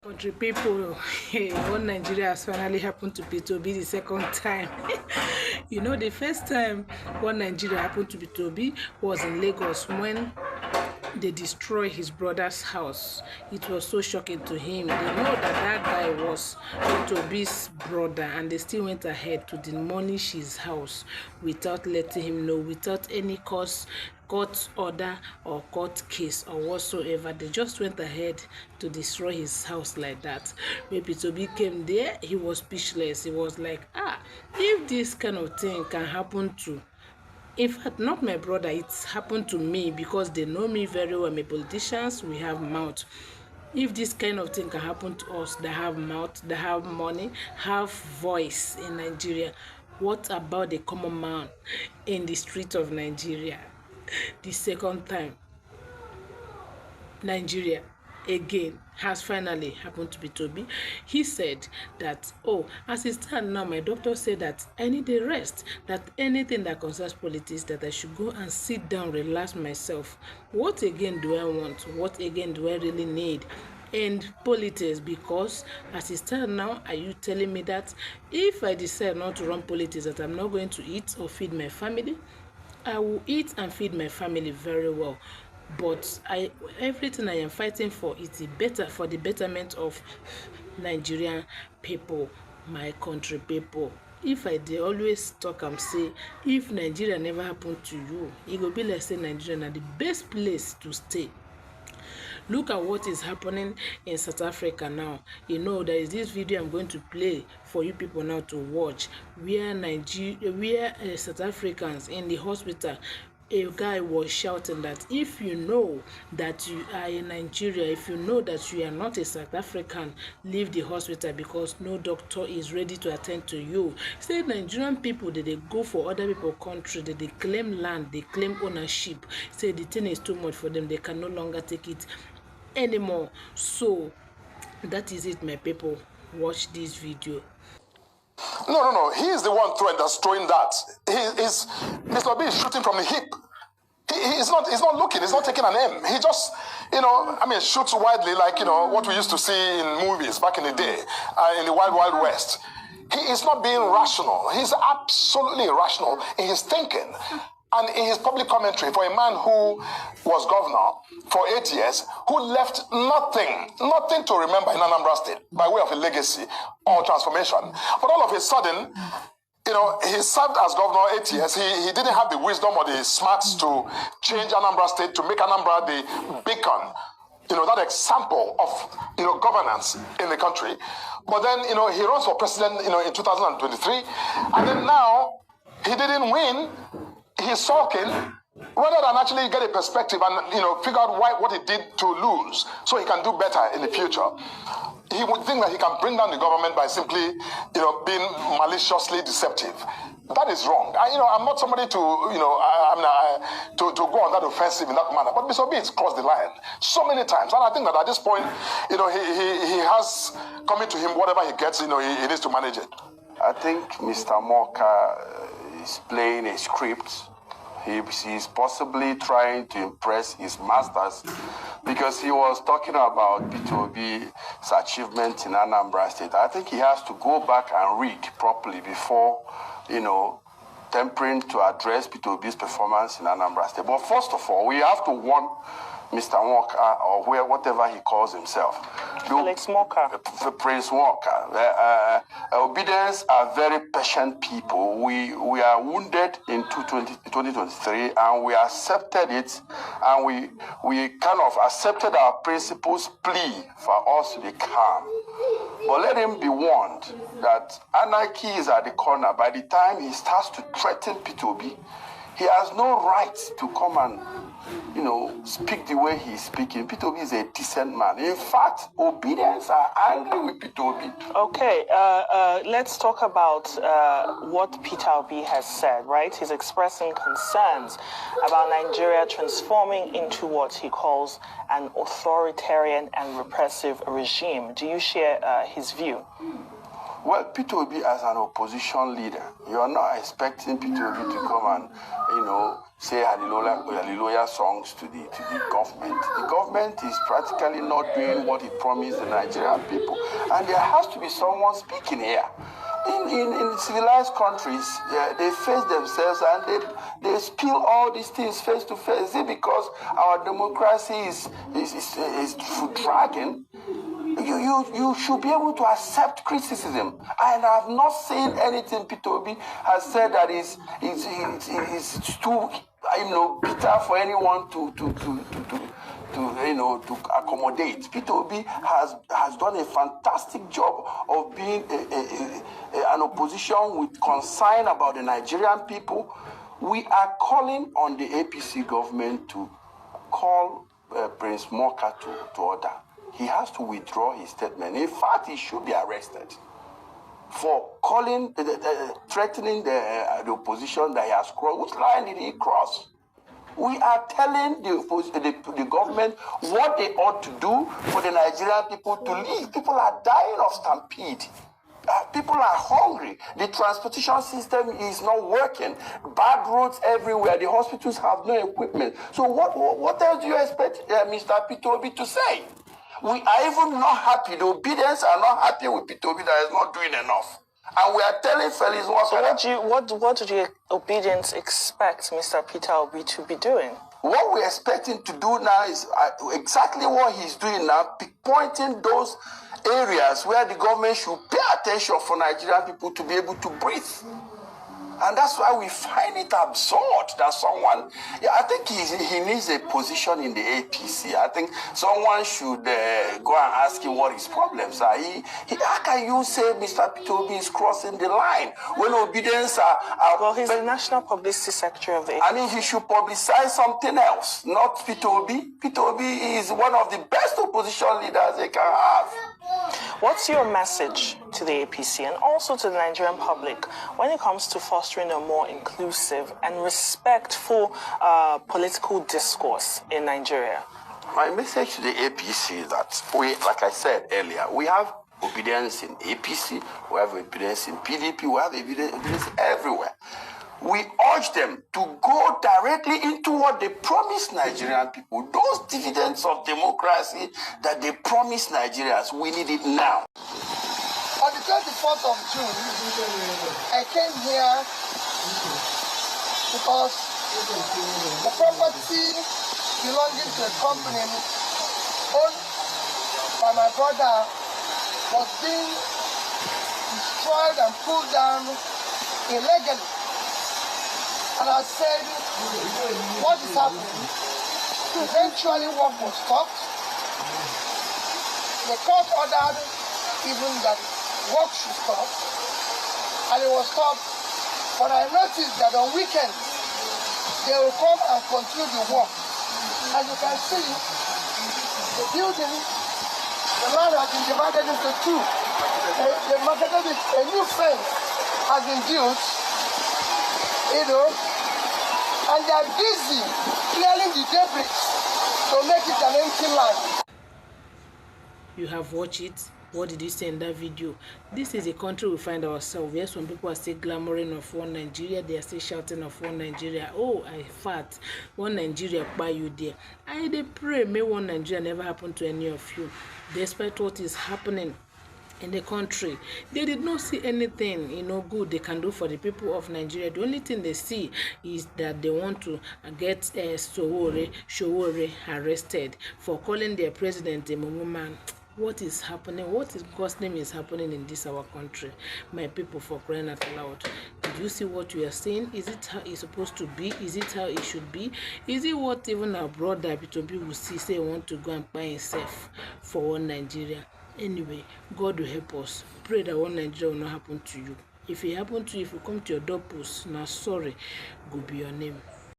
Country people, one Nigeria has finally happened to P2B the second time. You know, the first time one Nigeria happened to P2B was in Lagos when they destroyed his brother's house. It was so shocking to him. They know that that guy was P2B's brother, and they still went ahead to demolish his house without letting him know, without any court order or court case or whatsoever. They just went ahead to destroy his house like that. When P2B came there, he was speechless. He was like, if this kind of thing can happen to, in fact, not my brother, it's happened to me, because they know me very well. My politicians, we have mouth. If this kind of thing can happen to us that have mouth, that have money, have voice in Nigeria, what about the common man in the street of Nigeria? The second time, Nigeria again has finally happened to P2B. He said that, as it stands now, my doctor said that I need a rest, that anything that concerns politics, that I should go and sit down, relax myself. What again do I want? What again do I really need? And politics, because as it stands now, are you telling me that if I decide not to run politics, that I'm not going to eat or feed my family? I will eat and feed my family very well. But everything I am fighting for is for the betterment of Nigerian people, my country people. If I always talk and say, if Nigeria never happened to you, it will be like say Nigeria is the best place to stay. Look at what is happening in South Africa now. You know, there is this video I'm going to play for you people now to watch, where South Africans in the hospital, a guy was shouting that if you know that you are in Nigeria, if you know that you are not a South African, leave the hospital, because no doctor is ready to attend to you. Say Nigerian people, they go for other people's country, they claim land, they claim ownership. Say the thing is too much for them, they can no longer take it anymore. So that is it, my people. Watch this video. No. He is the one throwing that. Mr. B is shooting from the hip. He's not looking. He's not taking an aim. He just, shoots widely, like, what we used to see in movies back in the day, in the Wild Wild West. He is not being rational. He's absolutely irrational in his thinking. And in his public commentary, for a man who was governor for 8 years, who left nothing to remember in Anambra State by way of a legacy or transformation. But all of a sudden, he served as governor 8 years. He didn't have the wisdom or the smarts to change Anambra State, to make Anambra the beacon, that example of, governance in the country. But then, he runs for president, in 2023. And then now, he didn't win. He's sulking, rather than actually get a perspective and figure out what he did to lose, so he can do better in the future. He would think that he can bring down the government by simply being maliciously deceptive. That is wrong. I'm not somebody to to go on that offensive in that manner. But Mr. B has crossed the line so many times, and I think that at this point, he has coming to him whatever he gets. He needs to manage it. I think Mr. Mouka is playing a script. He's possibly trying to impress his masters, because he was talking about P2B's achievement in Anambra State. I think he has to go back and read properly before, tempering to address P2B's performance in Anambra State. But first of all, we have to warn Mr. Mouka, or whatever he calls himself. Alex Mouka. Prince Mouka. Obedience are very patient people. We are wounded in 2023, and we accepted it, and we kind of accepted our principles' plea for us to be calm. But let him be warned that anarchy is at the corner. By the time he starts to threaten P2B, he has no right to come and speak the way he's speaking. P2B is a decent man. In fact, obedience are angry with P2B. Okay, let's talk about what Peter Obi has said, right? He's expressing concerns about Nigeria transforming into what he calls an authoritarian and repressive regime. Do you share his view? Well, Peter Obi as an opposition leader, you are not expecting Peter Obi to come and, say hallelujah songs to the government. The government is practically not doing what it promised the Nigerian people. And there has to be someone speaking here. In civilized countries, they face themselves and they spill all these things face to face. Is it because our democracy is dragging? You should be able to accept criticism. And I have not seen anything Peter Obi has said that is too bitter for anyone to accommodate. Peter Obi has done a fantastic job of being an opposition with concern about the Nigerian people. We are calling on the APC government to call Prince Mouka to order. He has to withdraw his statement. In fact, he should be arrested for threatening the opposition that he has crossed. Which line did he cross? We are telling the government what they ought to do for the Nigerian people to live. People are dying of stampede. People are hungry. The transportation system is not working. Bad roads everywhere. The hospitals have no equipment. So what else do you expect Mr. Peter Obi to say? We are even not happy. The obedience are not happy with Peter Obi that is not doing enough. And we are telling Felix what do the obedience expect Mr. Peter Obi to be doing? What we expect him to do now is exactly what he's doing now, pointing those areas where the government should pay attention for Nigerian people to be able to breathe. And that's why we find it absurd that someone, I think he needs a position in the APC. I think someone should go and ask him what his problems are. How can you say Mr. Peter Obi is crossing the line when obedience are... Well, he's the National Publicity Secretary of the APC. I mean, he should publicize something else, not Peter Obi. Peter Obi is one of the best opposition leaders they can have. What's your message to the APC and also to the Nigerian public when it comes to fostering a more inclusive and respectful political discourse in Nigeria? My message to the APC is that like I said earlier, we have obedience in APC, we have obedience in PDP, we have obedience everywhere. We urge them to go directly into what they promised Nigerian people. Those dividends of democracy that they promised Nigerians, we need it now. On the 24th of June, I came here because the property belonging to a company owned by my brother was being destroyed and pulled down illegally. And I said, what is happening? Eventually work was stopped. The court ordered even that work should stop. And it was stopped. But I noticed that on weekends, they will come and continue the work. As you can see, the building, the land has been divided into two. A new fence has been built. And they are busy clearing the debris to make it an empty land. You have watched it. What did you say in that video? This is a country we find ourselves. Yes, when people are still glamoring of one Nigeria, they are still shouting of one Nigeria. Oh, I fat. One Nigeria by you there. I pray may one Nigeria never happen to any of you. Despite what is happening in the country, they did not see anything good they can do for the people of Nigeria. The only thing they see is that they want to get Showore arrested for calling their president a man. What is happening? What is God's name is happening in this our country? My people, for crying out loud. Did you see what you are saying? Is it how it's supposed to be? Is it how it should be? Is it what even our brother Bitobi will see, say want to go and buy himself for one Nigeria? Anyway, God will help us. Pray that one Nigeria will not happen to you. If it happen to you, if you come to your doorpost, now sorry, go be your name.